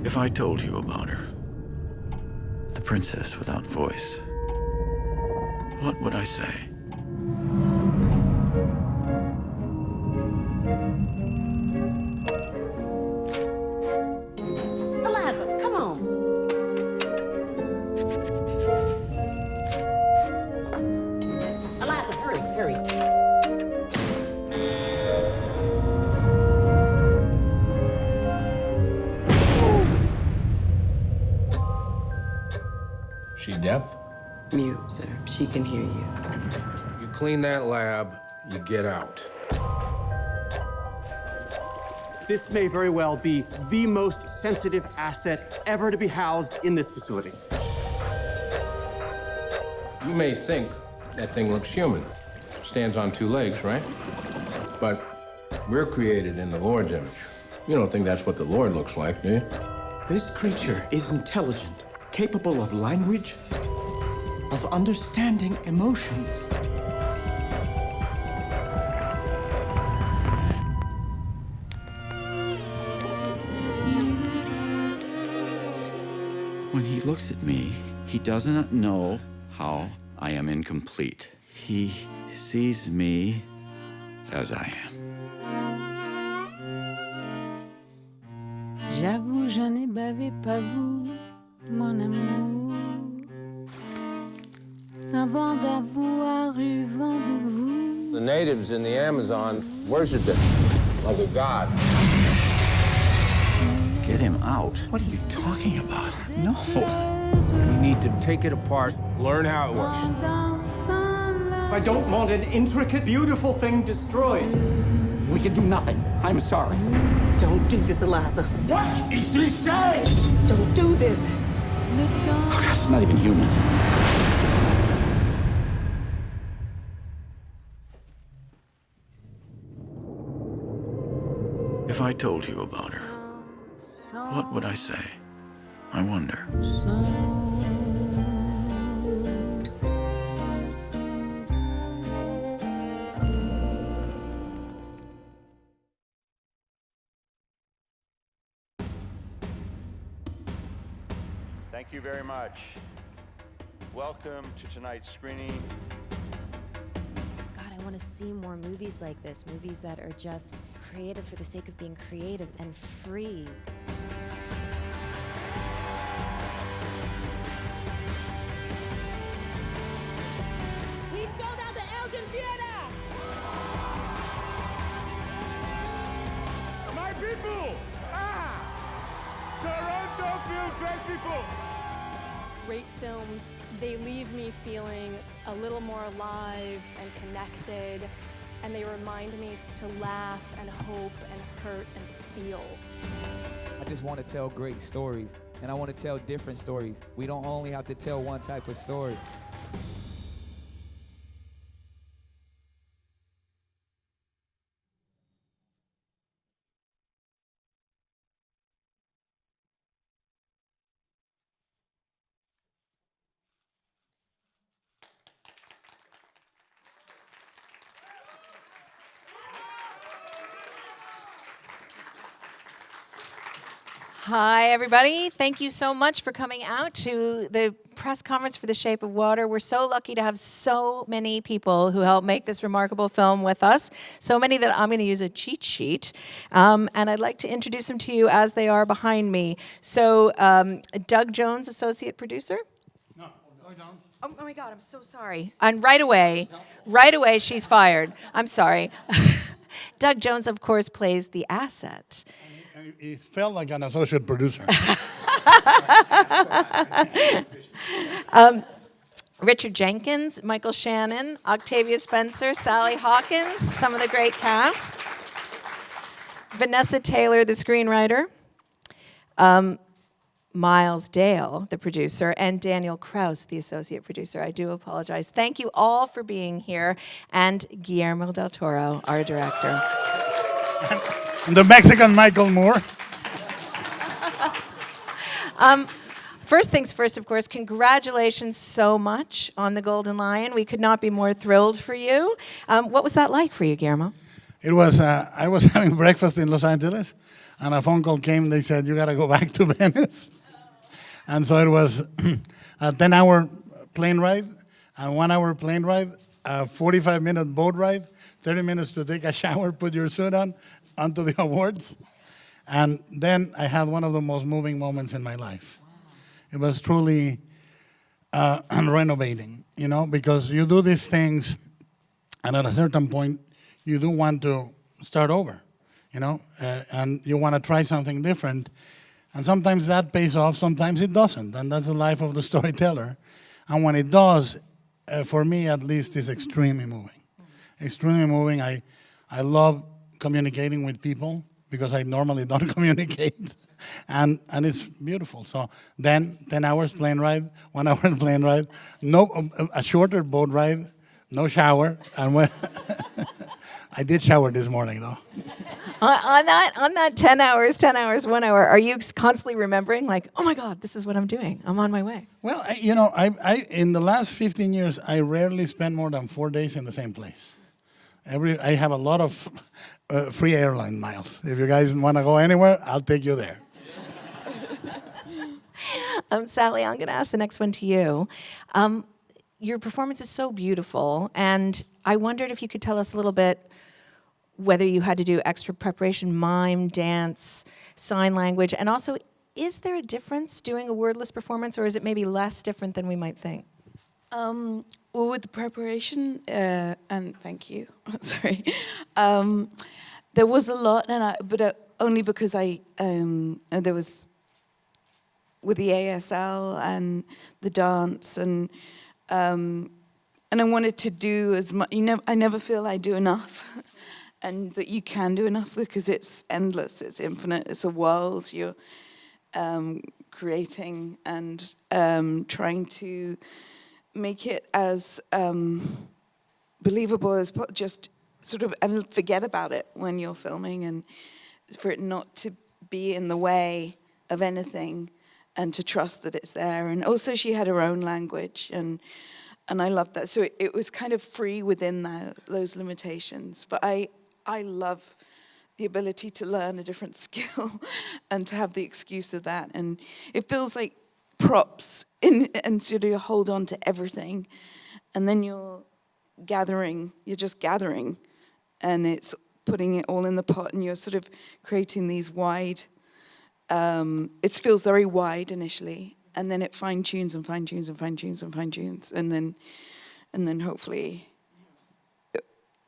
If I told you about her, the princess without voice, what would I say? Eliza, come on. Eliza, hurry, hurry. She deaf? Mute, sir. She can hear you. You clean that lab, you get out. This may very well be the most sensitive asset ever to be housed in this facility. You may think that thing looks human. Stands on two legs, right? But we're created in the Lord's image. You don't think that's what the Lord looks like, do you? This creature is intelligent, capable of language, of understanding emotions. When he looks at me, he does not know how I am incomplete. He sees me as I am. J'avoue, je n'ai bavé pas vous, mon amour. Avant d'avoir eu vent de vous. The natives in the Amazon worshiped it like a god. Get him out? What are you talking about? No. We need to take it apart, learn how it works. I don't want an intricate, beautiful thing destroyed. We can do nothing. I'm sorry. Don't do this, Eliza. What is she saying? Don't do this. Oh, God, it's not even human. If I told you about her, what would I say? I wonder. Thank you very much. Welcome to tonight's screening. God, I want to see more movies like this, movies that are just creative for the sake of being creative and free. We sold out the Elgin Theater! My people! Toronto Film Festival! Great films, they leave me feeling a little more alive and connected, and they remind me to laugh and hope and hurt and feel. I just want to tell great stories, and I want to tell different stories. We don't only have to tell one type of story. Hi, everybody. Thank you so much for coming out to the press conference for The Shape of Water. We're so lucky to have so many people who helped make this remarkable film with us. So many that I'm going to use a cheat sheet. And I'd like to introduce them to you as they are behind me. So Doug Jones, associate producer. No, I don't. Oh my God, I'm so sorry. And right away, she's fired. I'm sorry. Doug Jones, of course, plays the asset. It felt like an associate producer. Richard Jenkins, Michael Shannon, Octavia Spencer, Sally Hawkins, some of the great cast. Vanessa Taylor, the screenwriter. Miles Dale, the producer, and Daniel Kraus, the associate producer. I do apologize. Thank you all for being here, and Guillermo del Toro, our director. And the Mexican Michael Moore. First things first, of course, congratulations so much on the Golden Lion. We could not be more thrilled for you. What was that like for you, Guillermo? It was, I was having breakfast in Los Angeles, and a phone call came. They said, you got to go back to Venice. And so it was a 10-hour plane ride, and 1 hour plane ride, a 45-minute boat ride, 30 minutes to take a shower, put your suit on, onto the awards. And then I had one of the most moving moments in my life. It was truly renovating, you know, because you do these things, and at a certain point, you do want to start over, you know, and you want to try something different. And sometimes that pays off, sometimes it doesn't, and that's the life of the storyteller. And when it does, for me at least, it's extremely moving. Extremely moving. I love communicating with people because I normally don't communicate. And it's beautiful. So then 10 hours plane ride, 1 hour plane ride, a shorter boat ride, no shower. And when I did shower this morning though. On that 10 hours, 1 hour, are you constantly remembering like, oh my God, this is what I'm doing. I'm on my way. Well, you know, I in the last 15 years, I rarely spend more than 4 days in the same place. I have a lot of free airline miles. If you guys want to go anywhere, I'll take you there. Sally, I'm going to ask the next one to you. Your performance is so beautiful, and I wondered if you could tell us a little bit whether you had to do extra preparation, mime, dance, sign language, and also, is there a difference doing a wordless performance, or is it maybe less different than we might think? Well, with the preparation, and thank you, sorry, there was a lot, but only because there was with the ASL and the dance, and I wanted to do as much. I never feel I do enough, and that you can do enough because it's endless, it's infinite, it's a world you're creating and trying to make it as believable as just sort of, and forget about it when you're filming, and for it not to be in the way of anything, and to trust that it's there. And also she had her own language, and I loved that. So it was kind of free within those limitations. But I love the ability to learn a different skill and to have the excuse of that. And it feels like props, and sort of you hold on to everything. And then you're just gathering. And it's putting it all in the pot, and you're sort of creating these wide, it feels very wide initially, and then it fine-tunes and fine-tunes and fine-tunes and fine-tunes, and then hopefully,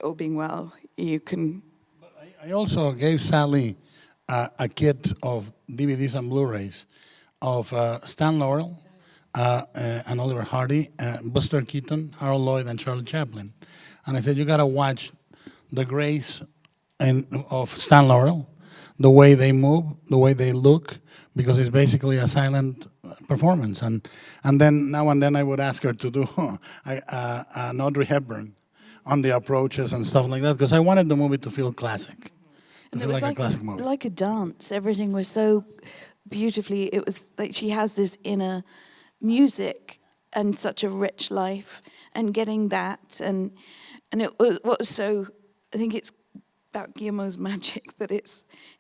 all being well, you can. I also gave Sally a kit of DVDs and Blu-rays of Stan Laurel, and Oliver Hardy, Buster Keaton, Harold Lloyd, and Charlie Chaplin. And I said, you gotta watch the grace of Stan Laurel, the way they move, the way they look, because it's basically a silent performance. And then now and then I would ask her to do an Audrey Hepburn on the approaches and stuff like that, because I wanted the movie to feel classic, to feel like a classic movie. Like a dance. Everything was so beautifully, it was like she has this inner music and such a rich life, and getting that, and it was what was so, I think it's about Guillermo's magic, that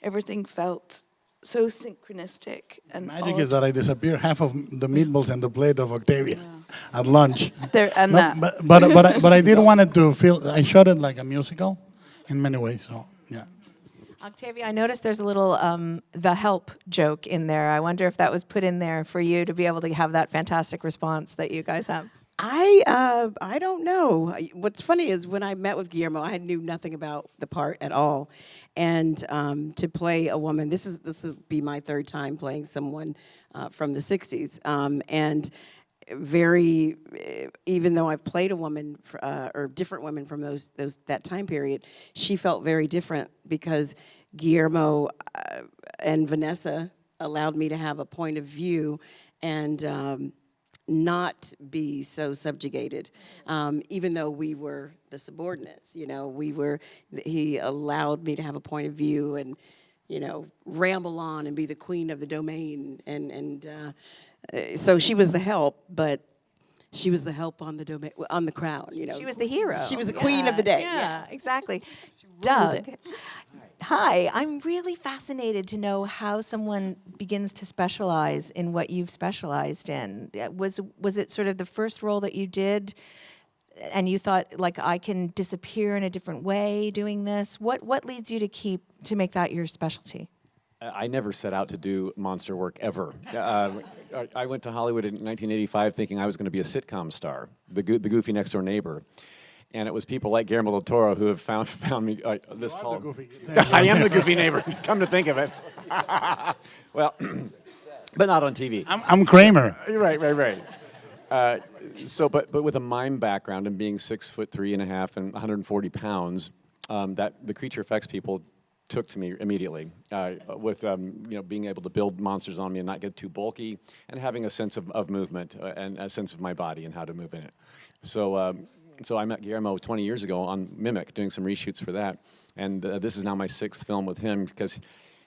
everything felt so synchronistic and magic odd. Is that I disappear half of the meatballs and the plate of Octavia at lunch. But I did want it to feel. I shot it like a musical, in many ways. So yeah. Octavia, I noticed there's a little The Help joke in there. I wonder if that was put in there for you to be able to have that fantastic response that you guys have. I don't know. What's funny is when I met with Guillermo, I knew nothing about the part at all, and to play a woman. This will be my third time playing someone from the '60s, and very. Even though I've played a woman or different women from that time period, she felt very different because Guillermo and Vanessa allowed me to have a point of view and not be so subjugated, even though we were the subordinates. You know, he allowed me to have a point of view and, you know, ramble on and be the queen of the domain. And so she was the help, but she was the help on the domain, on the crown. You know, She was the hero. She was the queen of the day. Yeah, exactly. Doug, hi. I'm really fascinated to know how someone begins to specialize in what you've specialized in. Was it sort of the first role that you did, and you thought, like, I can disappear in a different way doing this? What leads you to make that your specialty? I never set out to do monster work ever. I went to Hollywood in 1985 thinking I was going to be a sitcom star, the goofy next door neighbor. And it was people like Guillermo del Toro who have found me this tall. I am the goofy neighbor. Come to think of it. Well, but not on TV. I'm Kramer. Right. But with a mime background and being 6'3.5" and 140 pounds, that the creature effects people took to me immediately, with being able to build monsters on me and not get too bulky, and having a sense of movement and a sense of my body and how to move in it. So I met Guillermo 20 years ago on Mimic, doing some reshoots for that, and this is now my 6th film with him because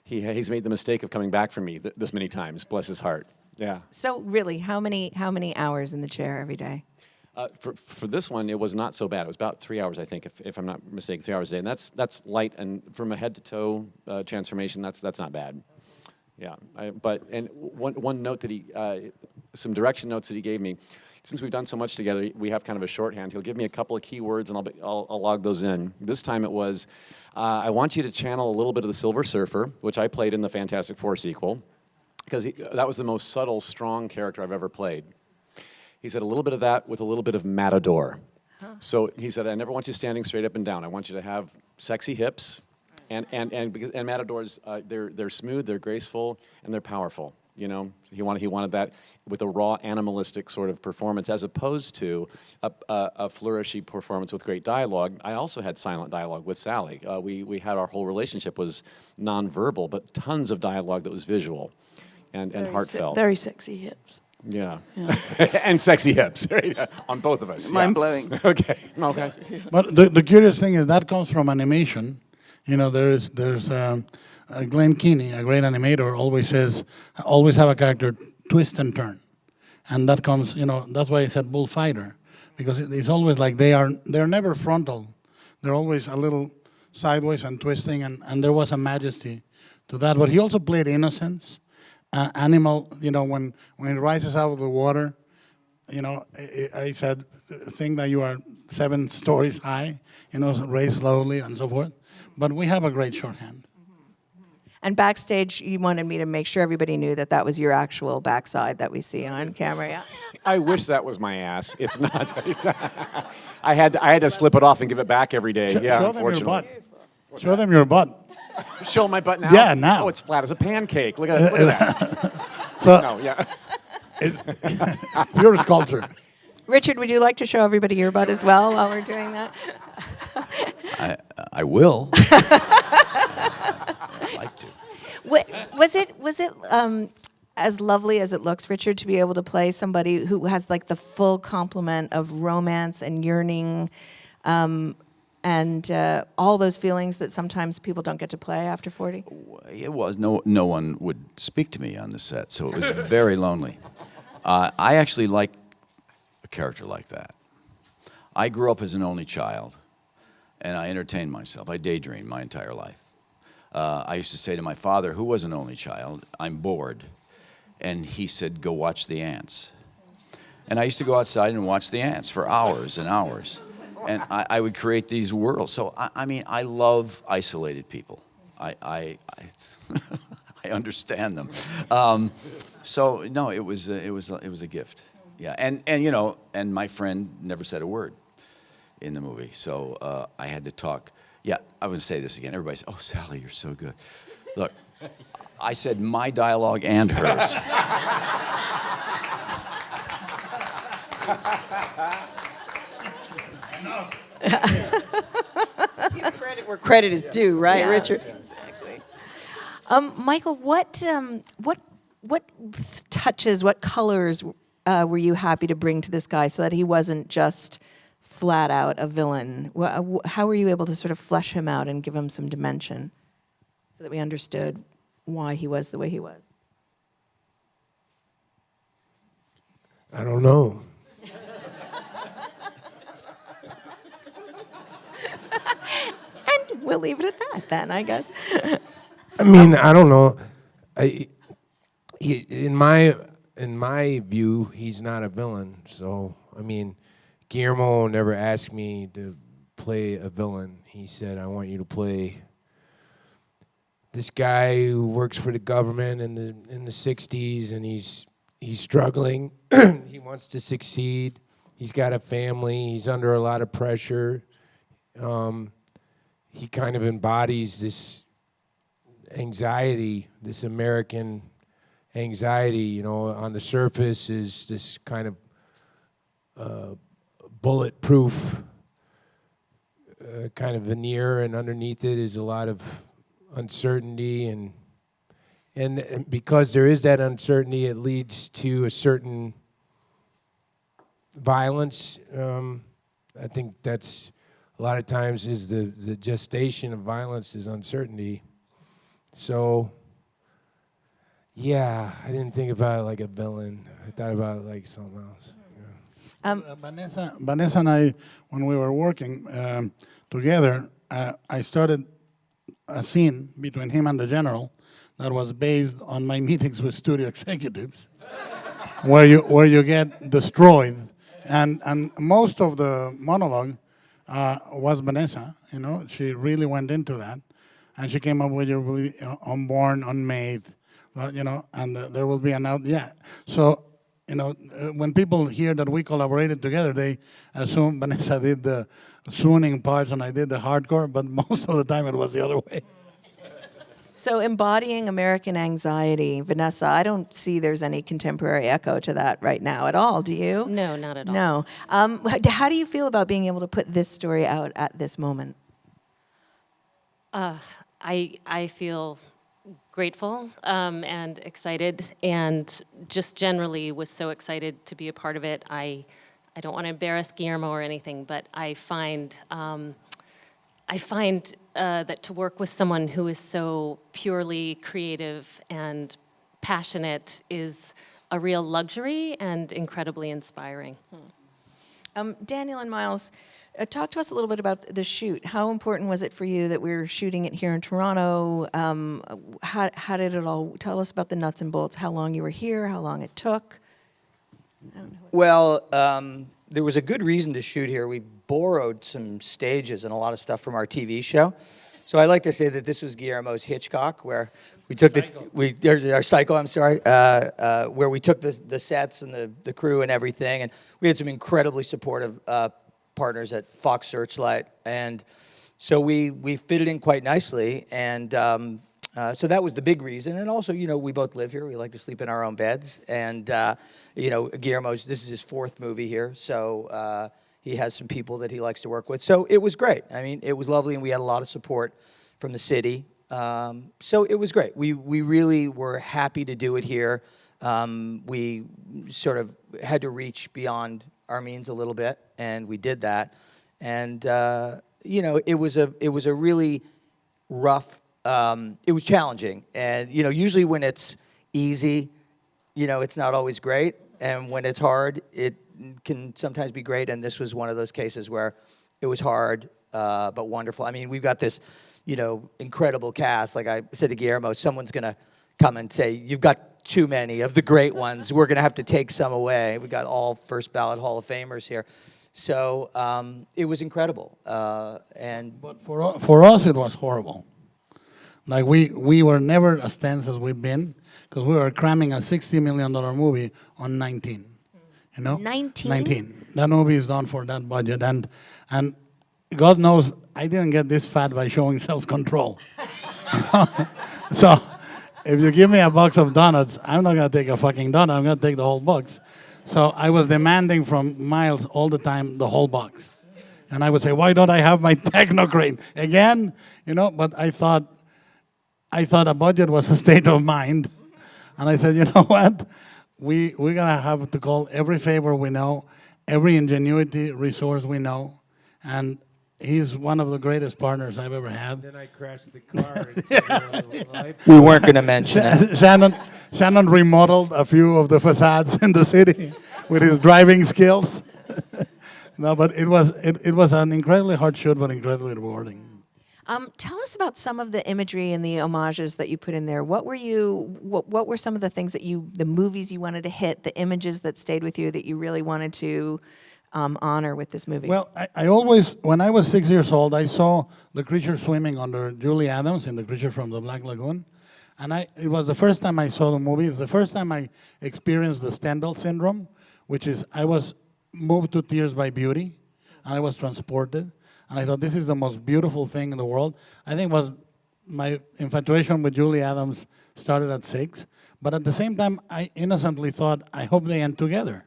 he's made the mistake of coming back for me this many times. Bless his heart. Yeah. So really, how many hours in the chair every day? For this one, it was not so bad. It was about 3 hours, I think, if I'm not mistaken, 3 hours a day, and that's light. And from a head to toe transformation, that's not bad. Yeah. One note that some direction notes that he gave me. Since we've done so much together, we have kind of a shorthand. He'll give me a couple of keywords, and I'll log those in. This time it was, I want you to channel a little bit of the Silver Surfer, which I played in the Fantastic Four sequel, because that was the most subtle, strong character I've ever played. He said a little bit of that with a little bit of matador. Huh. So he said, I never want you standing straight up and down. I want you to have sexy hips, and matadors, they're smooth, they're graceful, and they're powerful. You know, he wanted that with a raw animalistic sort of performance, as opposed to a flourishy performance with great dialogue. I also had silent dialogue with Sally. We had our whole relationship was nonverbal, but tons of dialogue that was visual and heartfelt. Very sexy hips. Yeah. And sexy hips on both of us. Mind blowing. Okay. But the curious thing is that comes from animation. You know, there's Glenn Keane, a great animator, always says, always have a character twist and turn. And that comes, you know, that's why I said bullfighter, because it's always like they're never frontal. They're always a little sideways and twisting, and there was a majesty to that. But he also played innocence, animal, you know, when it rises out of the water, you know, I said, think that you are 7 stories high, you know, raise slowly and so forth. But we have a great shorthand. And backstage, you wanted me to make sure everybody knew that was your actual backside that we see on camera. Yeah. I wish that was my ass. It's not. I had to slip it off and give it back every day. Show them your butt. Show them your butt. Show my butt now? Yeah, now. Oh, it's flat as a pancake. Look at that. So, no, yeah. Pure sculpture. Richard, would you like to show everybody your butt as well while we're doing that? I will. I'd like to. Was it as lovely as it looks, Richard, to be able to play somebody who has like the full complement of romance and yearning, and all those feelings that sometimes people don't get to play after 40? It was. No one would speak to me on the set, so it was very lonely. I actually like a character like that. I grew up as an only child, and I entertained myself. I daydreamed my entire life. I used to say to my father, who was an only child, I'm bored. And he said, go watch the ants. And I used to go outside and watch the ants for hours and hours. And I would create these worlds. So, I mean, I love isolated people. I understand them. So, no, it was a gift. Yeah, and you know, and my friend never said a word in the movie. So I had to talk. Yeah, I would say this again. Everybody said, oh, Sally, you're so good. Look, I said my dialogue and hers. Give credit where credit is due, right, Yeah. Richard? Exactly. Michael, what touches, what colors were you happy to bring to this guy so that he wasn't just flat out a villain? How were you able to sort of flesh him out and give him some dimension so that we understood why he was the way he was? I don't know. And we'll leave it at that then, I guess. I mean, I don't know. In my view, he's not a villain. So, I mean, Guillermo never asked me to play a villain. He said, I want you to play this guy who works for the government in the 60s, and he's struggling. He wants to succeed. He's got a family. He's under a lot of pressure. He kind of embodies this anxiety, this American anxiety, you know, on the surface is this kind of bulletproof kind of veneer, and underneath it is a lot of uncertainty, and because there is that uncertainty, it leads to a certain violence. I think that's a lot of times is the gestation of violence is uncertainty. So, yeah, I didn't think about it like a villain. I thought about it like something else. Vanessa and I, when we were working together, I started a scene between him and the general that was based on my meetings with studio executives, where you get destroyed, and most of the monologue was Vanessa. You know, she really went into that, and she came up with your really unborn, unmade, you know, and there will be an out. Yeah, so. You know, when people hear that we collaborated together, they assume Vanessa did the swooning parts and I did the hardcore, but most of the time it was the other way. So embodying American anxiety, Vanessa, I don't see there's any contemporary echo to that right now at all, do you? No, not at all. No. How do you feel about being able to put this story out at this moment? I feel grateful and excited, and just generally was so excited to be a part of it. I don't want to embarrass Guillermo or anything, but I find that to work with someone who is so purely creative and passionate is a real luxury and incredibly inspiring. Daniel and Miles, talk to us a little bit about the shoot. How important was it for you that we were shooting it here in Toronto? How did it all, tell us about the nuts and bolts, how long you were here, how long it took? Well, there was a good reason to shoot here. We borrowed some stages and a lot of stuff from our TV show. So I like to say that this was Guillermo's Hitchcock, where we took our Psycho, I'm sorry, where we took the sets and the crew and everything, and we had some incredibly supportive partners at Fox Searchlight, and so we fitted in quite nicely, and so that was the big reason. And also, you know, we both live here. We like to sleep in our own beds, and you know, Guillermo's, this is his 4th movie here, so he has some people that he likes to work with. So it was great. I mean, it was lovely, and we had a lot of support from the city. So it was great. We really were happy to do it here. We sort of had to reach beyond our means a little bit, and we did that. And you know, it was a really rough. It was challenging, and you know, usually when it's easy, you know, it's not always great, and when it's hard, it can sometimes be great. And this was one of those cases where it was hard, but wonderful. I mean, we've got this, you know, incredible cast. Like I said to Guillermo, someone's gonna come and say, "You've got too many of the great ones. We're going to have to take some away." We got all first ballot Hall of Famers here. So it was incredible. But for us, it was horrible. Like we were never as tense as we've been, because we were cramming a $60 million movie on 19. You know? 19? That movie is done for that budget. And God knows I didn't get this fat by showing self-control. You know? So if you give me a box of donuts, I'm not going to take a fucking donut. I'm going to take the whole box. So I was demanding from Miles all the time the whole box. And I would say, why don't I have my Technocrane? Again? You know, but I thought, I thought a budget was a state of mind. And I said, you know what? We're going to have to call every favor we know, every ingenuity resource we know. And he's one of the greatest partners I've ever had. Then I crashed the car. We weren't going to mention it. Shannon remodeled a few of the facades in the city with his driving skills. No, but it was an incredibly hard shoot, but incredibly rewarding. Tell us about some of the imagery and the homages that you put in there. What were some of the things that the movies you wanted to hit, the images that stayed with you that you really wanted to honor with this movie? Well, I always, when I was 6 years old, I saw the creature swimming under Julie Adams in The Creature from the Black Lagoon. And it was the first time I saw the movie. It's the first time I experienced the Stendhal syndrome, which is I was moved to tears by beauty, and I was transported. And I thought, this is the most beautiful thing in the world. I think my infatuation with Julie Adams started at 6. But at the same time, I innocently thought, I hope they end together.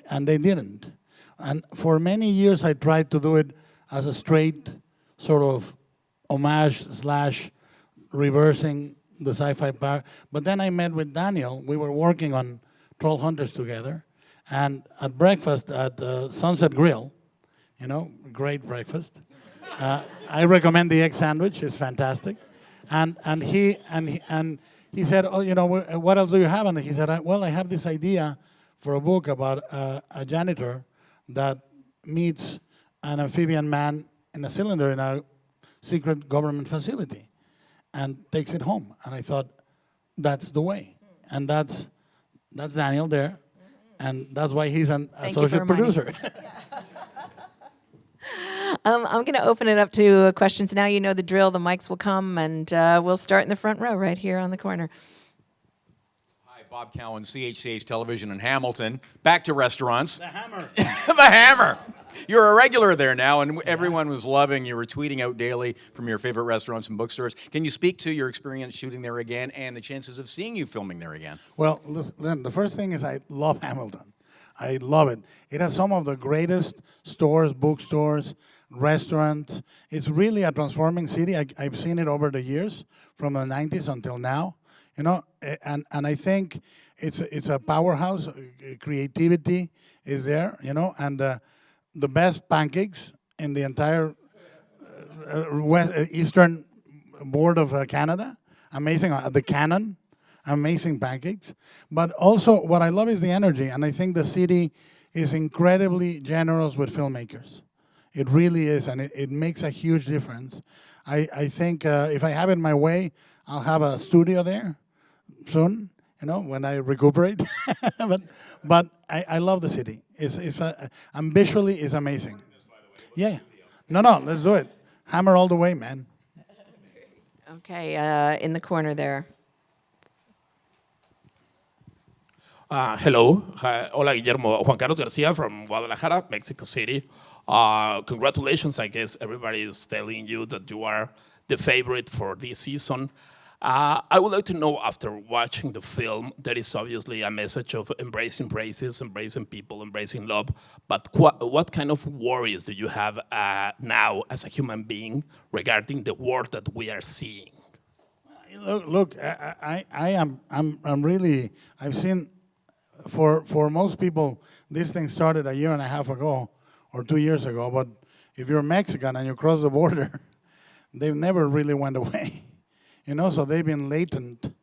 And they didn't. And for many years, I tried to do it as a straight sort of homage / reversing the sci-fi part. But then I met with Daniel. We were working on Troll Hunters together. And at breakfast at Sunset Grill, you know, great breakfast. I recommend the egg sandwich; it's fantastic. And he said, "Oh, you know, what else do you have?" And he said, "Well, I have this idea for a book about a janitor that meets an amphibian man in a cylinder in a secret government facility, and takes it home." And I thought, that's the way, and that's Daniel there, and that's why he's an associate producer. I'm going to open it up to questions now. You know the drill. The mics will come, and we'll start in the front row right here on the corner. Hi, Bob Cowan, CHCH Television in Hamilton. Back to restaurants. The Hammer. The Hammer. You're a regular there now, and everyone was loving. You were tweeting out daily from your favorite restaurants and bookstores. Can you speak to your experience shooting there again and the chances of seeing you filming there again? Well, listen, the first thing is I love Hamilton. I love it. It has some of the greatest stores, bookstores, restaurants. It's really a transforming city. I've seen it over the years, from the 90s until now. You know, and I think it's a powerhouse. Creativity is there, you know, and the best pancakes in the entire eastern board of Canada. Amazing. The Cannon. Amazing pancakes. But also what I love is the energy, and I think the city is incredibly generous with filmmakers. It really is, and it makes a huge difference. I think if I have it my way, I'll have a studio there soon, you know, when I recuperate. but I love the city. Visually, it's amazing. Yeah. No, let's do it. Hammer all the way, man. Okay, in the corner there. Hello. Hola, Guillermo. Juan Carlos Garcia from Guadalajara, Mexico City. Congratulations. I guess everybody is telling you that you are the favorite for this season. I would like to know, after watching the film, there is obviously a message of embracing races, embracing people, embracing love. But what kind of worries do you have now as a human being regarding the world that we are seeing? Look, I'm really, I've seen, for most people, this thing started a year and a half ago or 2 years ago. But if you're Mexican and you cross the border, they've never really went away. You know, so they've been latent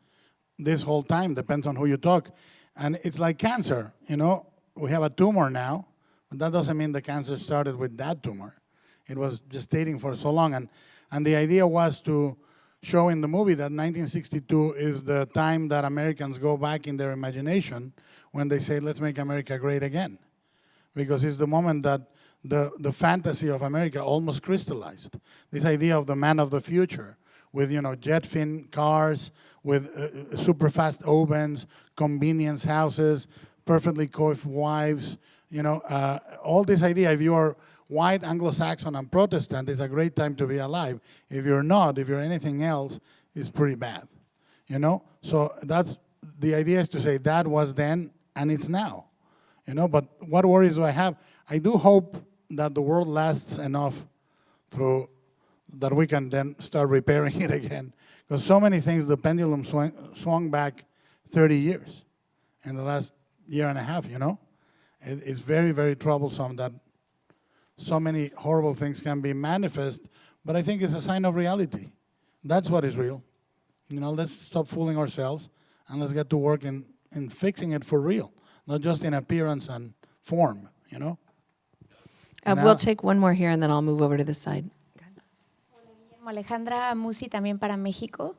this whole time, depends on who you talk. And it's like cancer, you know. We have a tumor now, but that doesn't mean the cancer started with that tumor. It was gestating for so long. And the idea was to show in the movie that 1962 is the time that Americans go back in their imagination when they say, let's make America great again. Because it's the moment that the fantasy of America almost crystallized. This idea of the man of the future, with, you know, jet fin cars, with super fast ovens, convenience houses, perfectly coiffed wives, you know, all this idea. If you're white, Anglo-Saxon, and Protestant, it's a great time to be alive. If you're not, if you're anything else, it's pretty bad, you know. So that's the idea, is to say that was then and it's now, you know. But what worries do I have? I do hope that the world lasts enough through that we can then start repairing it again. Because so many things, the pendulum swung back 30 years in the last year and a half, you know? It's very, very troublesome that so many horrible things can be manifest, but I think it's a sign of reality. That's what is real. You know, let's stop fooling ourselves and let's get to work in fixing it for real, not just in appearance and form, you know? We'll take one more here and then I'll move over to this side. Alejandra Musi, también para México.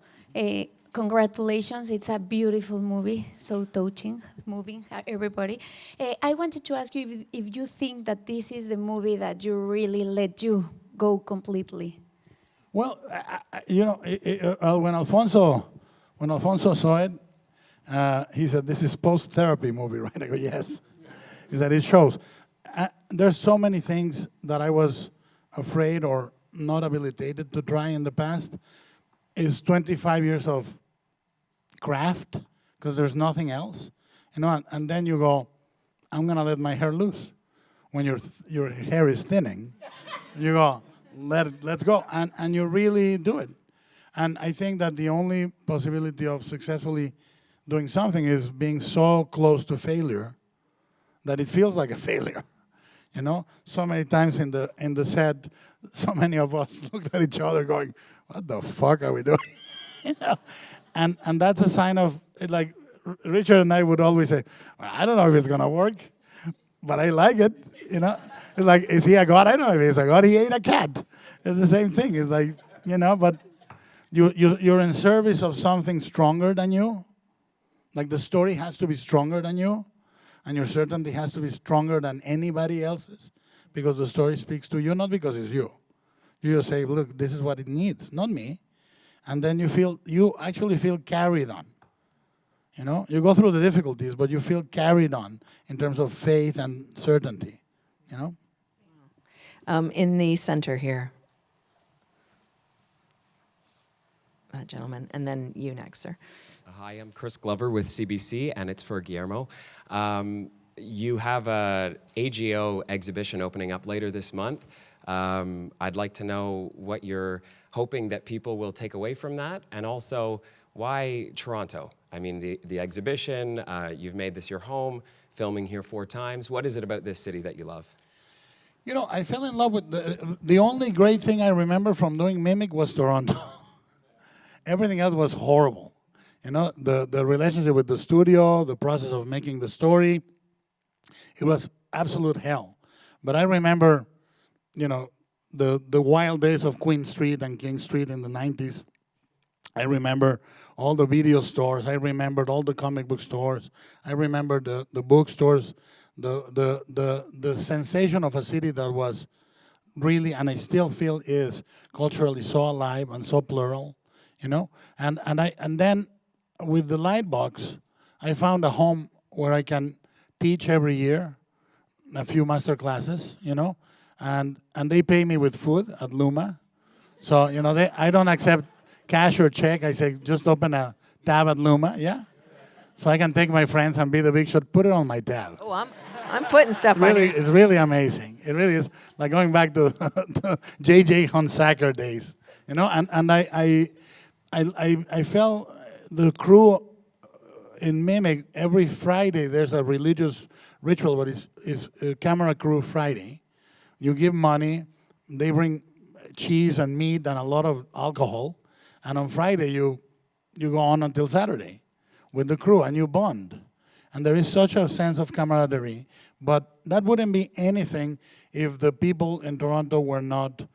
Congratulations, it's a beautiful movie, so touching, moving, everybody. I wanted to ask you if you think that this is the movie that you really let you go completely. Well, you know, when Alfonso saw it, he said, "This is post-therapy movie," right? I go, "Yes." He said, "It shows." There's so many things that I was afraid or not habilitated to try in the past. It's 25 years of craft because there's nothing else, you know. And then you go, "I'm gonna let my hair loose." When your hair is thinning, you go, let's go, and you really do it. And I think that the only possibility of successfully doing something is being so close to failure that it feels like a failure. You know, so many times in the set, so many of us looked at each other going, "What the fuck are we doing?" You know, and that's a sign of, like, Richard and I would always say, "Well, I don't know if it's gonna work, but I like it." You know, it's like, is he a god? I don't know if he's a god. He ate a cat. It's the same thing. It's like, you know, but you're in service of something stronger than you. Like, the story has to be stronger than you, and your certainty has to be stronger than anybody else's, because the story speaks to you, not because it's you. You just say, "Look, this is what it needs, not me." And then you actually feel carried on. You know, you go through the difficulties, but you feel carried on in terms of faith and certainty, you know? In the center here. Gentleman, and then you next, sir. Hi, I'm Chris Glover with CBC, and it's for Guillermo. You have a AGO exhibition opening up later this month. I'd like to know what you're hoping that people will take away from that, and also why Toronto? I mean, the exhibition, you've made this your home, filming here 4 times. What is it about this city that you love? You know, I fell in love with the only great thing I remember from doing Mimic was Toronto. Everything else was horrible. You know, the relationship with the studio, the process of making the story, it was absolute hell. But I remember, you know, the wild days of Queen Street and King Street in the 90s. I remember all the video stores. I remembered all the comic book stores. I remember the bookstores, the sensation of a city that was really, and I still feel is, culturally so alive and so plural, you know. And then with the Lightbox, I found a home where I can teach every year a few master classes, you know, and they pay me with food at Luma. So, you know, I don't accept cash or check. I say, just open a tab at Luma, yeah? So I can take my friends and be the big shot, put it on my tab. Oh, I'm putting stuff really, on here. It's really amazing. It really is like going back to the J.J. Hunsaker days, you know? And I felt the crew in Mimic, every Friday there's a religious ritual, but it's Camera Crew Friday. You give money, they bring cheese and meat and a lot of alcohol, and on Friday you go on until Saturday with the crew and you bond. And there is such a sense of camaraderie, but that wouldn't be anything if the people in Toronto were not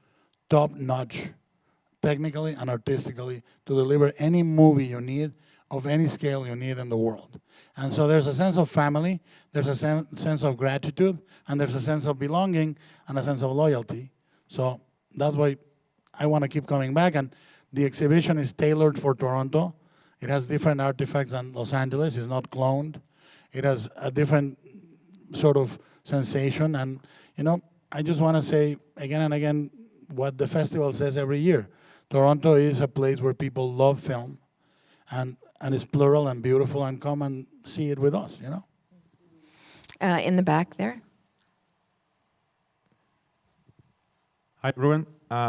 top-notch technically and artistically to deliver any movie you need of any scale you need in the world. And so there's a sense of family, there's a sense of gratitude, and there's a sense of belonging and a sense of loyalty. So that's why I want to keep coming back. And the exhibition is tailored for Toronto. It has different artifacts than Los Angeles. It's not cloned. It has a different sort of sensation. And, you know, I just want to say again and again what the festival says every year. Toronto is a place where people love film, and it's plural and beautiful, and come and see it with us, you know? In the back there. Hi, Ruben.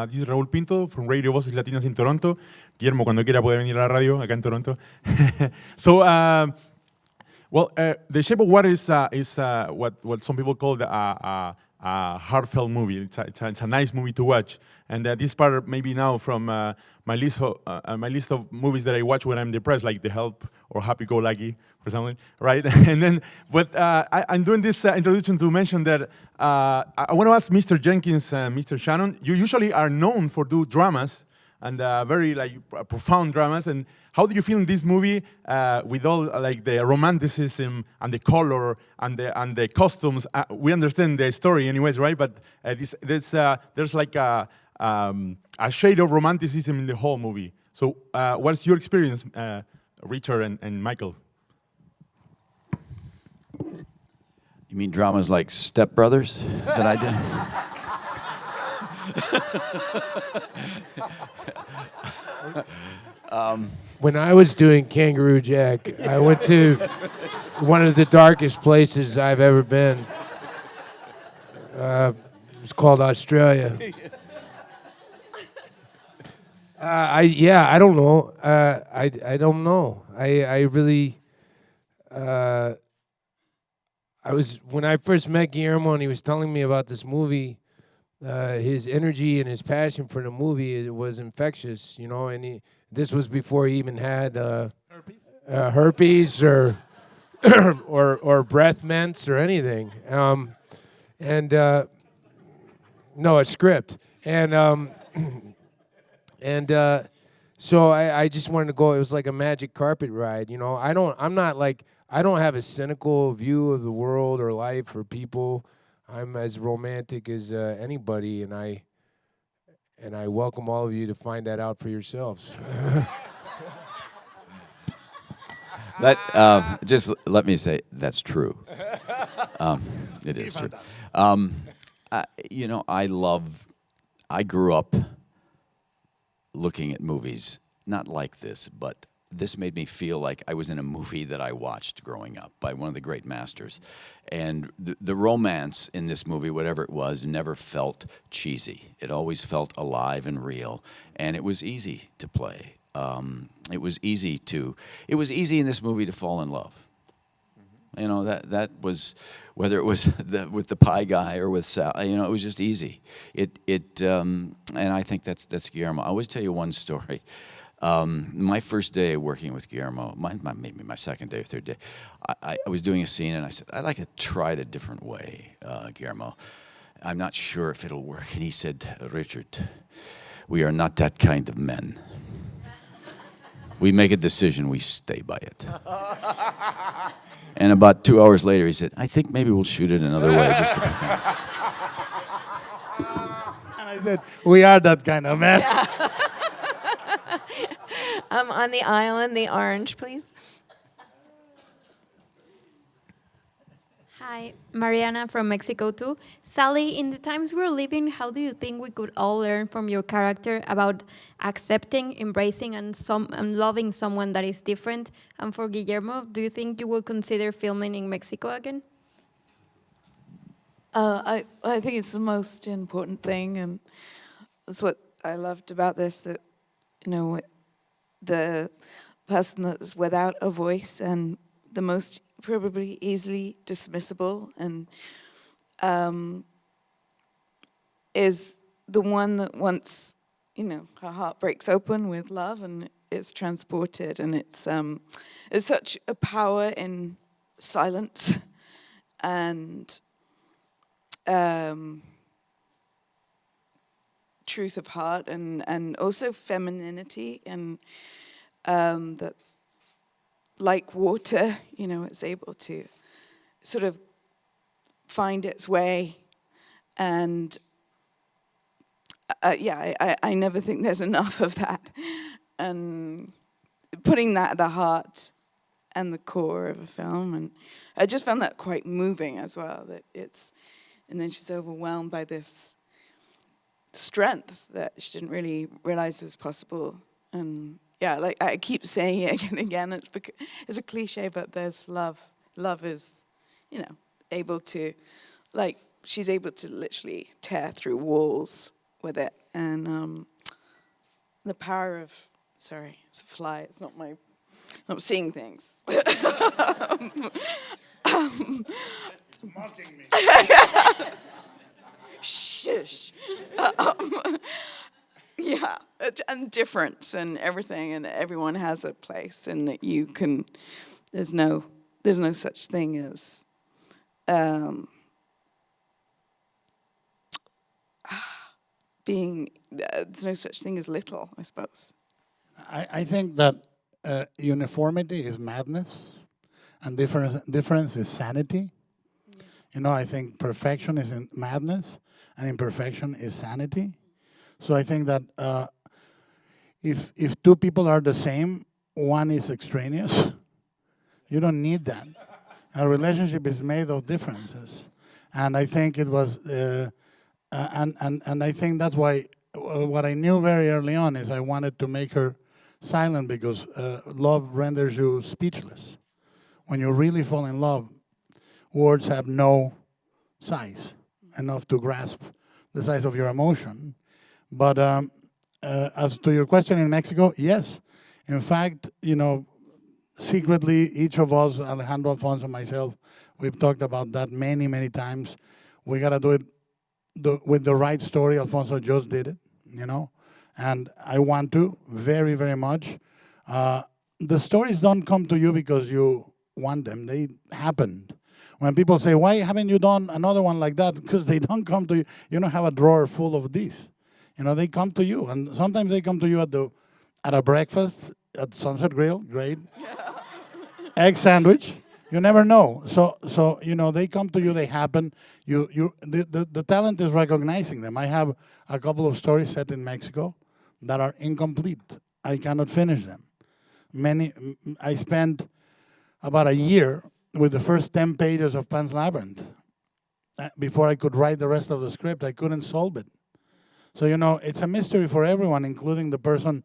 This is Raúl Pinto from Radio Voces Latinas in Toronto. Guillermo, cuando quiera puede venir a la radio acá en Toronto. So, The Shape of Water is what some people call a heartfelt movie. It's a nice movie to watch. And this part maybe now from my list of movies that I watch when I'm depressed, like The Help or Happy Go Lucky or something, right? And then, I'm doing this introduction to mention that I want to ask Mr. Jenkins and Mr. Shannon. You usually are known for do dramas and very profound dramas. And how do you feel in this movie with all the romanticism and the color and the costumes? We understand the story, anyways, right? But there's like a shade of romanticism in the whole movie. So, what's your experience, Richard and Michael? You mean dramas like Step Brothers that I did? When I was doing Kangaroo Jack, I went to one of the darkest places I've ever been. It's called Australia. I don't know. I don't know. I really. When I first met Guillermo and he was telling me about this movie, his energy and his passion for the movie was infectious, you know. And this was before he even had herpes or or breath mints or anything. No, a script. So I just wanted to go. It was like a magic carpet ride, you know. I don't have a cynical view of the world or life or people. I'm as romantic as anybody, and I welcome all of you to find that out for yourselves. Just let me say that's true. It is true. You know, I grew up looking at movies, not like this, but this made me feel like I was in a movie that I watched growing up by one of the great masters. And the romance in this movie, whatever it was, never felt cheesy. It always felt alive and real. And it was easy to play. It was easy in this movie to fall in love. You know, that was, whether it was with the pie guy or with Sal, you know, it was just easy. And I think that's Guillermo. I always tell you one story. My first day working with Guillermo, maybe my second day or third day, I was doing a scene and I said, I'd like to try it a different way, Guillermo. I'm not sure if it'll work. And he said, Richard, we are not that kind of men. We make a decision, we stay by it. And about 2 hours later, he said, I think maybe we'll shoot it another way. Just to And I said, we are that kind of man. On the aisle in the orange, please. Hi, Mariana from Mexico too. Sally, in the times we're living, how do you think we could all learn from your character about accepting, embracing, and loving someone that is different? And for Guillermo, do you think you will consider filming in Mexico again? I think it's the most important thing, and that's what I loved about this, that, you know, the person that's without a voice and the most probably easily dismissible and is the one that once, you know, her heart breaks open with love and it's transported, and it's such a power in silence and truth of heart and also femininity, and that, like water, you know, it's able to sort of find its way. And I never think there's enough of that. And putting that at the heart and the core of a film, and I just found that quite moving as well. That and then she's overwhelmed by this strength that she didn't really realize was possible. And yeah, like I keep saying it again and again. It's a cliche, but there's love. Love is, you know, able to, like, she's able to literally tear through walls with it. And the power of, sorry, it's a fly, it's not my, I'm seeing things. Mocking me. Shush. Yeah, and difference and everything, and everyone has a place, and that you can. There's no such thing as. There's no such thing as little, I suppose. I think that uniformity is madness, and difference is sanity. You know, I think perfection is in madness, and imperfection is sanity. So I think that if two people are the same, one is extraneous. You don't need that. A relationship is made of differences, and I think it was, and I think that's why what I knew very early on is I wanted to make her silent because love renders you speechless. When you really fall in love, words have no size enough to grasp the size of your emotion. But as to your question in Mexico, yes. In fact, you know, secretly, each of us, Alejandro, Alfonso, myself, we've talked about that many, many times. We got to do it with the right story. Alfonso just did it, you know. And I want to, very, very much. The stories don't come to you because you want them. They happened. When people say, why haven't you done another one like that? Because they don't come to you. You don't have a drawer full of these. You know, they come to you. And sometimes they come to you at a breakfast at Sunset Grill, great. Egg sandwich. You never know. So you know, they come to you, they happen. The talent is recognizing them. I have a couple of stories set in Mexico that are incomplete. I cannot finish them. I spent about a year with the first 10 pages of Pan's Labyrinth. Before I could write the rest of the script, I couldn't solve it. So, you know, it's a mystery for everyone, including the person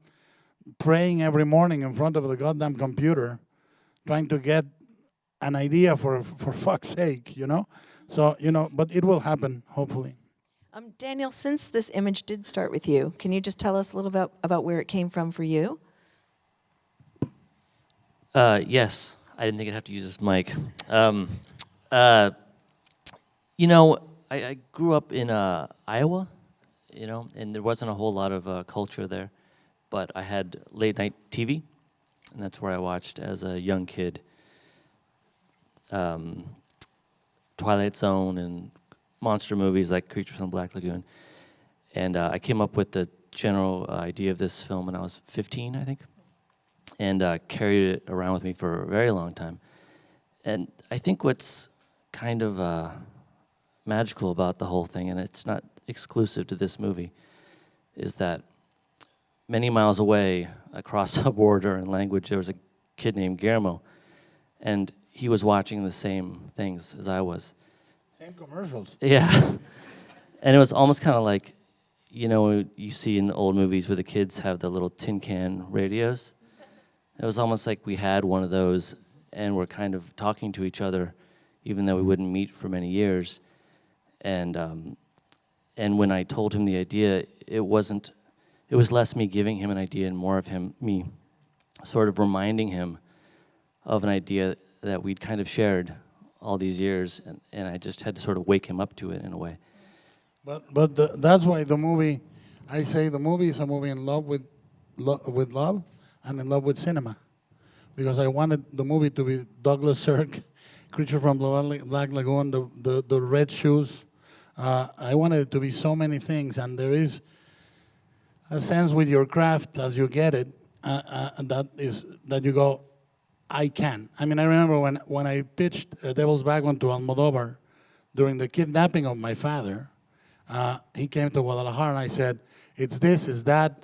praying every morning in front of the goddamn computer, trying to get an idea for fuck's sake, you know? So, you know, but it will happen, hopefully. Daniel, since this image did start with you, can you just tell us a little bit about where it came from for you? Yes. I didn't think I'd have to use this mic. You know, I grew up in Iowa, you know, and there wasn't a whole lot of culture there. But I had late night TV, and that's where I watched as a young kid Twilight Zone and monster movies like Creatures from the Black Lagoon. And I came up with the general idea of this film when I was 15, I think, and carried it around with me for a very long time. And I think what's kind of magical about the whole thing, and it's not exclusive to this movie, is that many miles away, across a border and language, there was a kid named Guillermo, and he was watching the same things as I was. Same commercials. Yeah. And it was almost kind of like, you know, you see in old movies where the kids have the little tin can radios. It was almost like we had one of those, and we're kind of talking to each other, even though we wouldn't meet for many years. And when I told him the idea, it was less me giving him an idea and more of me sort of reminding him of an idea that we'd kind of shared all these years, and I just had to sort of wake him up to it in a way. But that's why the movie, I say the movie is a movie in love with love and in love with cinema. Because I wanted the movie to be Douglas Sirk, Creature from the Black Lagoon, the red shoes. I wanted it to be so many things, and there is a sense with your craft as you get it, that you go, I can. I mean, I remember when I pitched Devil's Backbone to Almodovar during the kidnapping of my father, he came to Guadalajara and I said, it's this, it's that,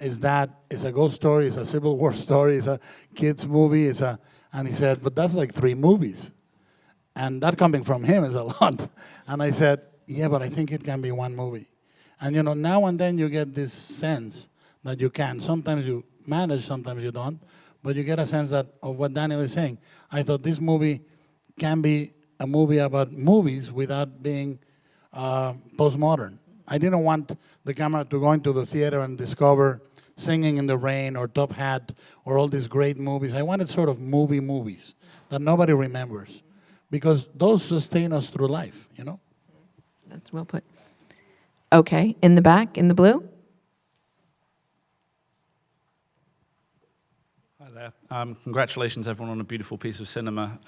it's a ghost story, it's a Civil War story, it's a kid's movie, and he said, but that's like 3 movies. And that coming from him is a lot. And I said, yeah, but I think it can be 1 movie. And you know, now and then you get this sense that you can. Sometimes you manage, sometimes you don't. But you get a sense of what Daniel is saying. I thought this movie can be a movie about movies without being postmodern. I didn't want the camera to go into the theater and discover Singing in the Rain or Top Hat or all these great movies. I wanted sort of movies that nobody remembers, because those sustain us through life, you know? That's well put. Okay, in the back, in the blue. Hi there. Congratulations, everyone, on a beautiful piece of cinema.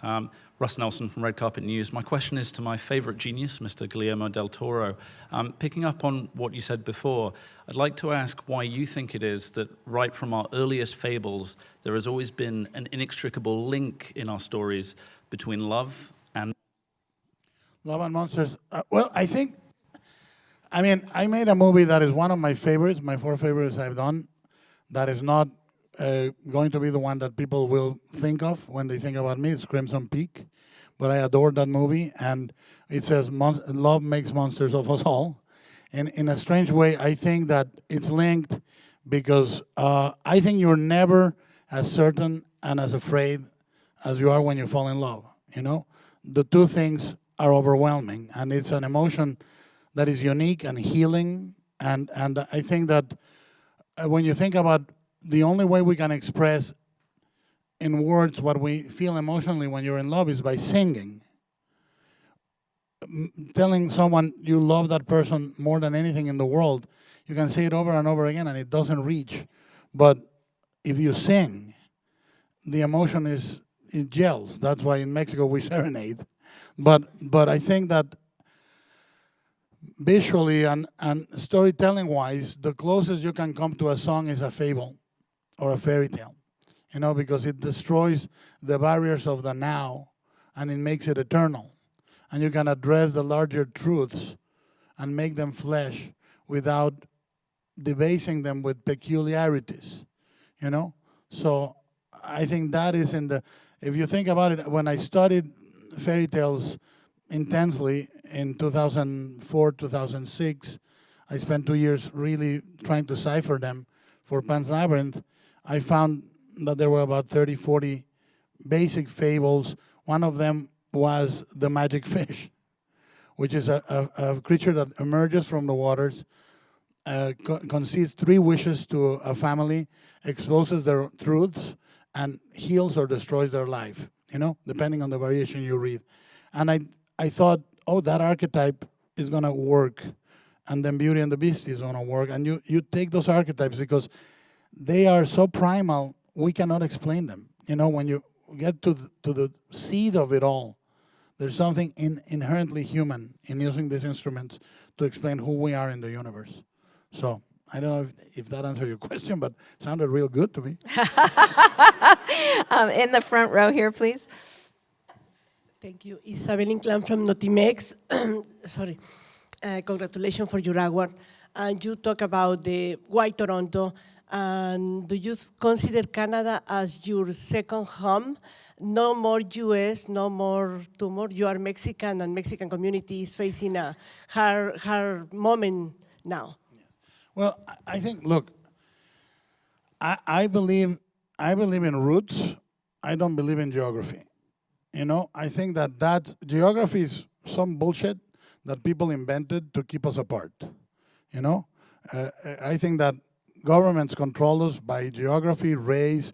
Russ Nelson from Red Carpet News. My question is to my favorite genius, Mr. Guillermo del Toro. Picking up on what you said before, I'd like to ask why you think it is that right from our earliest fables, there has always been an inextricable link in our stories between love and... Love and Monsters. Well, I made a movie that is one of my favorites, my 4 favorites I've done, that is not going to be the one that people will think of when they think about me. It's Crimson Peak, but I adore that movie, and it says love makes monsters of us all. And in a strange way, I think that it's linked because I think you're never as certain and as afraid as you are when you fall in love, you know? The two things are overwhelming, and it's an emotion that is unique and healing, and I think that when you think about the only way we can express in words what we feel emotionally when you're in love is by singing. Telling someone you love that person more than anything in the world, you can say it over and over again and it doesn't reach. But if you sing, the emotion it gels. That's why in Mexico we serenade. But I think that visually and storytelling-wise, the closest you can come to a song is a fable or a fairy tale, you know, because it destroys the barriers of the now and it makes it eternal. And you can address the larger truths and make them flesh without debasing them with peculiarities, you know? So I think that is if you think about it, when I studied fairy tales intensely in 2004, 2006, I spent 2 years really trying to cipher them for Pan's Labyrinth. I found that there were about 30, 40 basic fables. One of them was the magic fish, which is a creature that emerges from the waters, concedes 3 wishes to a family, exposes their truths, and heals or destroys their life, you know, depending on the variation you read. And I thought, oh, that archetype is going to work, and then Beauty and the Beast is going to work. And you take those archetypes because they are so primal, we cannot explain them. You know, when you get to the seed of it all, there's something inherently human in using these instruments to explain who we are in the universe. So I don't know if that answered your question, but it sounded real good to me. In the front row here, please. Thank you. Isabel Inclán from Notimex. Sorry. Congratulations for your award. And you talk about the why Toronto. And do you consider Canada as your second home? No more US, no more tumor. You are Mexican, and Mexican community is facing a hard moment now. Well, I think, look, I believe in roots. I don't believe in geography. You know, I think that geography is some bullshit that people invented to keep us apart. You know, I think that governments control us by geography, race,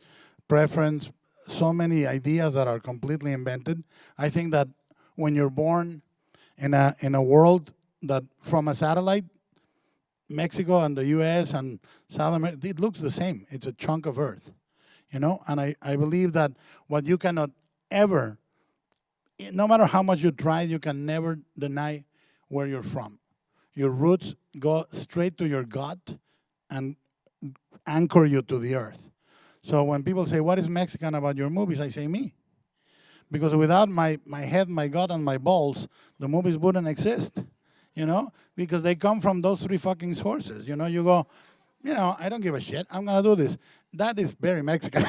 preference, so many ideas that are completely invented. I think that when you're born in a world that from a satellite, Mexico and the US and South America, it looks the same. It's a chunk of earth, you know? And I believe that what you cannot ever, no matter how much you try, you can never deny where you're from. Your roots go straight to your gut and anchor you to the earth. So when people say, what is Mexican about your movies? I say me. Because without my head, my gut, and my balls, the movies wouldn't exist, you know? Because they come from those 3 fucking sources. You know, you go, you know, I don't give a shit. I'm going to do this. That is very Mexican.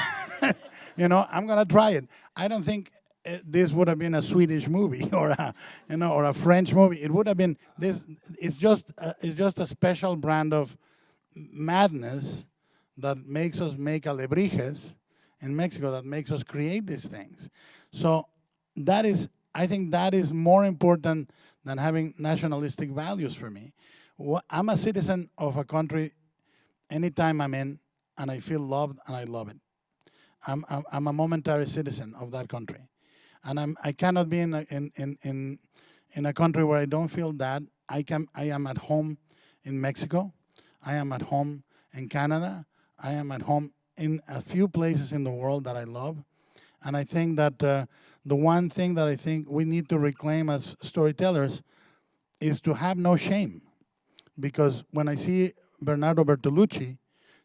You know, I'm going to try it. I don't think this would have been a Swedish movie or a French movie. It would have been this. It's just a special brand of madness that makes us make alebrijes in Mexico, that makes us create these things. So I think that is more important than having nationalistic values for me. I'm a citizen of a country anytime I'm in, and I feel loved, and I love it. I'm a momentary citizen of that country, and I cannot be in a country where I don't feel that. I am at home in Mexico. I am at home in Canada. I am at home in a few places in the world that I love. And I think that the one thing that I think we need to reclaim as storytellers is to have no shame. Because when I see Bernardo Bertolucci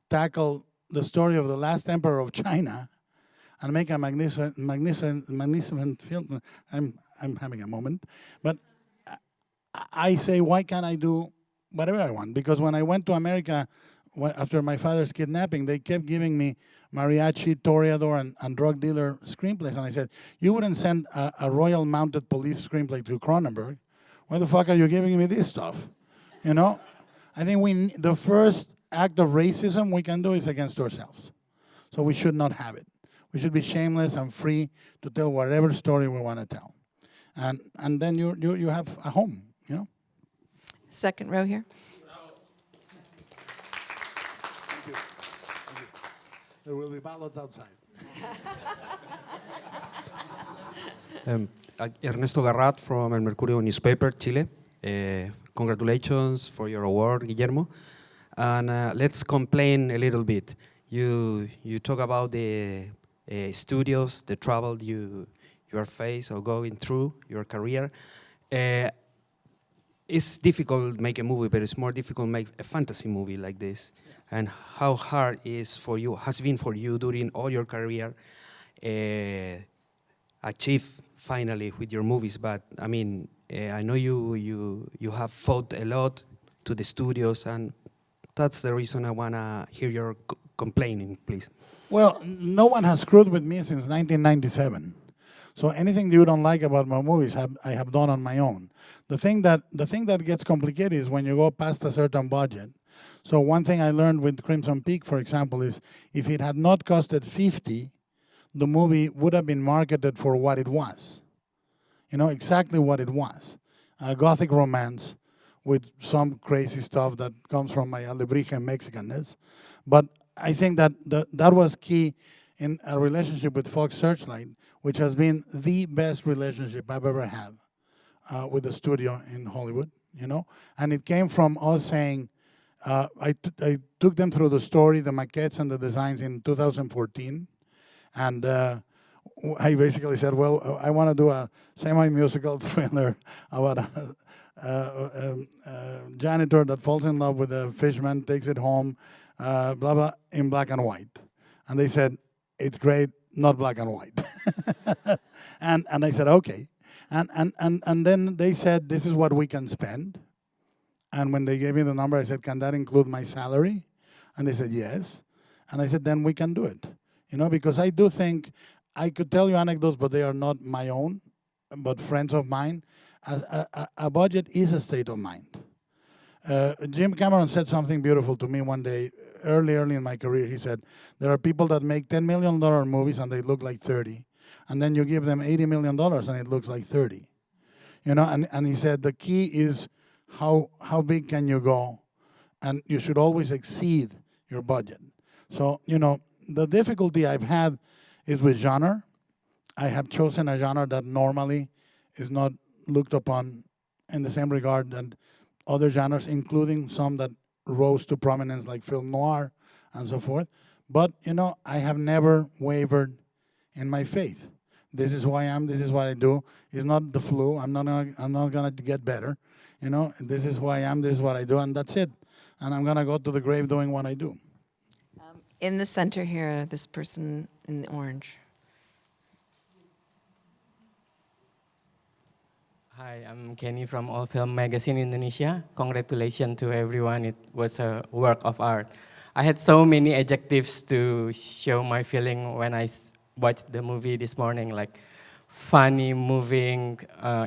tackle the story of the last emperor of China and make a magnificent film, I'm having a moment, but I say, why can't I do whatever I want? Because when I went to America after my father's kidnapping, they kept giving me mariachi, toreador, and drug dealer screenplays. And I said, you wouldn't send a Royal Mounted Police screenplay to Cronenberg. Why the fuck are you giving me this stuff? You know? I think the first act of racism we can do is against ourselves. So we should not have it. We should be shameless and free to tell whatever story we want to tell. And then you have a home, you know? Second row here. There will be ballots outside. Ernesto Garrat from El Mercurio newspaper, Chile. Congratulations for your award, Guillermo. And let's complain a little bit. You talk about the studios, the trouble you are faced or going through your career. It's difficult to make a movie, but it's more difficult to make a fantasy movie like this. And how hard has been for you during all your career achieve finally with your movies. But I mean, I know you have fought a lot to the studios, and that's the reason I wanna hear your complaining, please. Well, no one has screwed with me since 1997. So anything you don't like about my movies, I have done on my own. The thing that gets complicated is when you go past a certain budget. So one thing I learned with Crimson Peak, for example, is if it had not costed 50, the movie would have been marketed for what it was. You know, exactly what it was. A gothic romance with some crazy stuff that comes from my alebrije Mexicanness. But I think that that was key in a relationship with Fox Searchlight, which has been the best relationship I've ever had with the studio in Hollywood, you know? And it came from us saying, I took them through the story, the maquettes and the designs in 2014. And I basically said, well, I want to do a semi-musical thriller about a janitor that falls in love with a fisherman, takes it home, blah, blah, in black and white. And they said, it's great, not black and white. and I said, okay. And then they said, this is what we can spend. And when they gave me the number, I said, can that include my salary? And they said, yes. And I said, then we can do it. You know, because I do think, I could tell you anecdotes, but they are not my own, but friends of mine. A budget is a state of mind. Jim Cameron said something beautiful to me one day, early in my career. He said, there are people that make $10 million movies and they look like 30. And then you give them $80 million and it looks like 30. You know, and he said, the key is how big can you go? And you should always exceed your budget. So, you know, the difficulty I've had is with genre. I have chosen a genre that normally is not looked upon in the same regard that other genres, including some that rose to prominence like film noir and so forth. But, you know, I have never wavered in my faith. This is who I am, this is what I do. It's not the flu, I'm not gonna get better. You know, this is who I am, this is what I do, and that's it. And I'm gonna go to the grave doing what I do. In the center here, this person in the orange. Hi, I'm Kenny from All Film Magazine Indonesia. Congratulations to everyone. It was a work of art. I had so many adjectives to show my feeling when I watched the movie this morning, like funny, moving,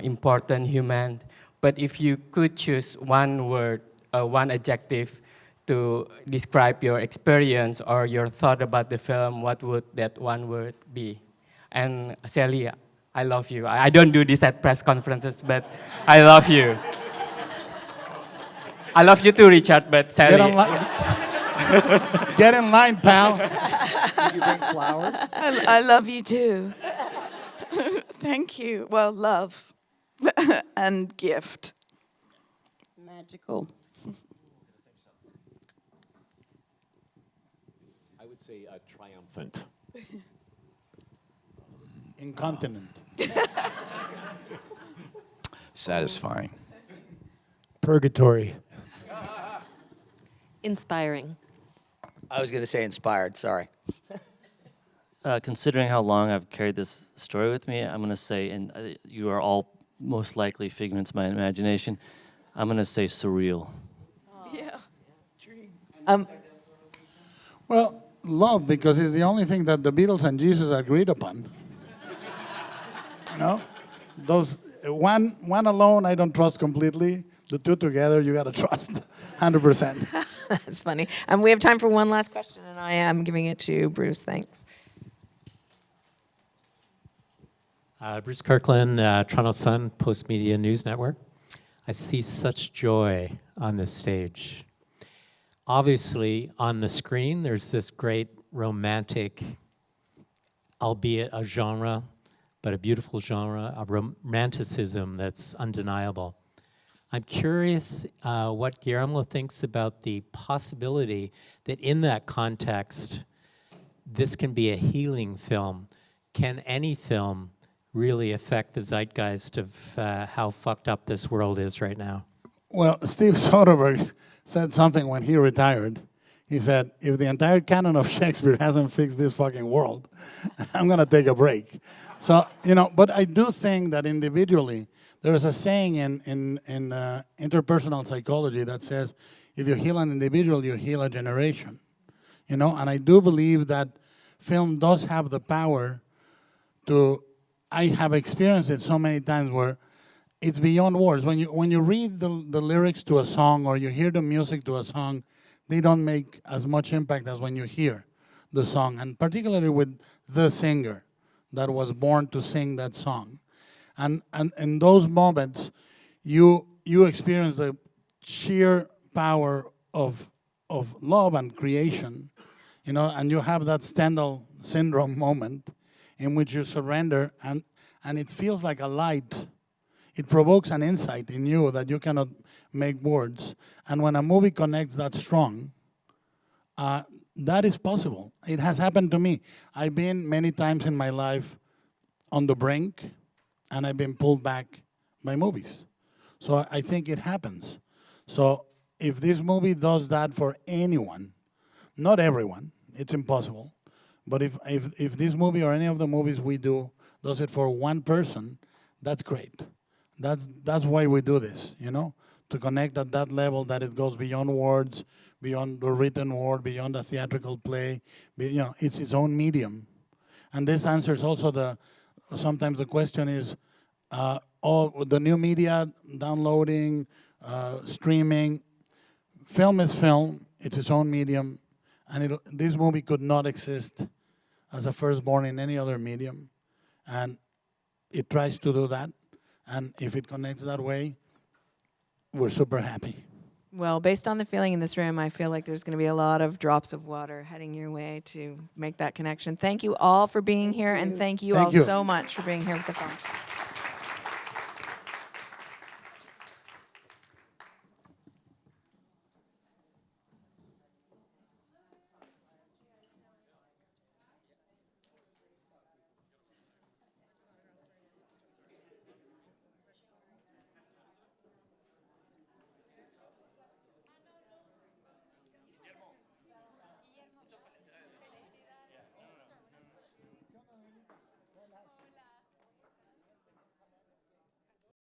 important, human. But if you could choose one word, one adjective to describe your experience or your thought about the film, what would that one word be? And Sally, I love you. I don't do this at press conferences, but I love you. I love you too, Richard, but sadly. Get in line, pal. Did you bring flowers? I love you too. Thank you. Well, love and gift. Magical. I would say triumphant. Incontinent. Satisfying. Purgatory. Inspiring. I was going to say inspired, sorry. Considering how long I've carried this story with me, I'm going to say, and you are all most likely figments of my imagination, I'm going to say surreal. Yeah. Dream. Well, love, because it's the only thing that the Beatles and Jesus agreed upon. You know? Those one alone I don't trust completely. The two together you gotta trust 100%. That's funny. We have time for one last question, and I am giving it to Bruce. Thanks. Bruce Kirkland, Toronto Sun, Post Media News Network. I see such joy on this stage. Obviously, on the screen, there's this great romantic, albeit a genre, but a beautiful genre of romanticism that's undeniable. I'm curious what Guillermo thinks about the possibility that in that context, this can be a healing film. Can any film really affect the zeitgeist of how fucked up this world is right now? Well, Steve Soderbergh said something when he retired. He said, if the entire canon of Shakespeare hasn't fixed this fucking world, I'm gonna take a break. So, you know, but I do think that individually, there's a saying in interpersonal psychology that says, if you heal an individual, you heal a generation. You know, and I do believe that film does have the power to, I have experienced it so many times where it's beyond words. When you read the lyrics to a song or you hear the music to a song, they don't make as much impact as when you hear the song, and particularly with the singer that was born to sing that song. And in those moments, you experience the sheer power of love and creation, you know, and you have that Stendhal syndrome moment in which you surrender, and it feels like a light. It provokes an insight in you that you cannot make words. And when a movie connects that strong, that is possible. It has happened to me. I've been many times in my life on the brink, and I've been pulled back by movies. So I think it happens. So if this movie does that for anyone, not everyone, it's impossible, but if this movie or any of the movies we do does it for one person, that's great. That's why we do this, you know, to connect at that level that it goes beyond words, beyond the written word, beyond a theatrical play. You know, it's its own medium. And this answers also sometimes the question is, all the new media, downloading, streaming. Film is film, it's its own medium, and this movie could not exist as a firstborn in any other medium. And it tries to do that. And if it connects that way, we're super happy. Well, based on the feeling in this room, I feel like there's going to be a lot of drops of water heading your way to make that connection. Thank you all for being here, and thank you all so much for being here with the film.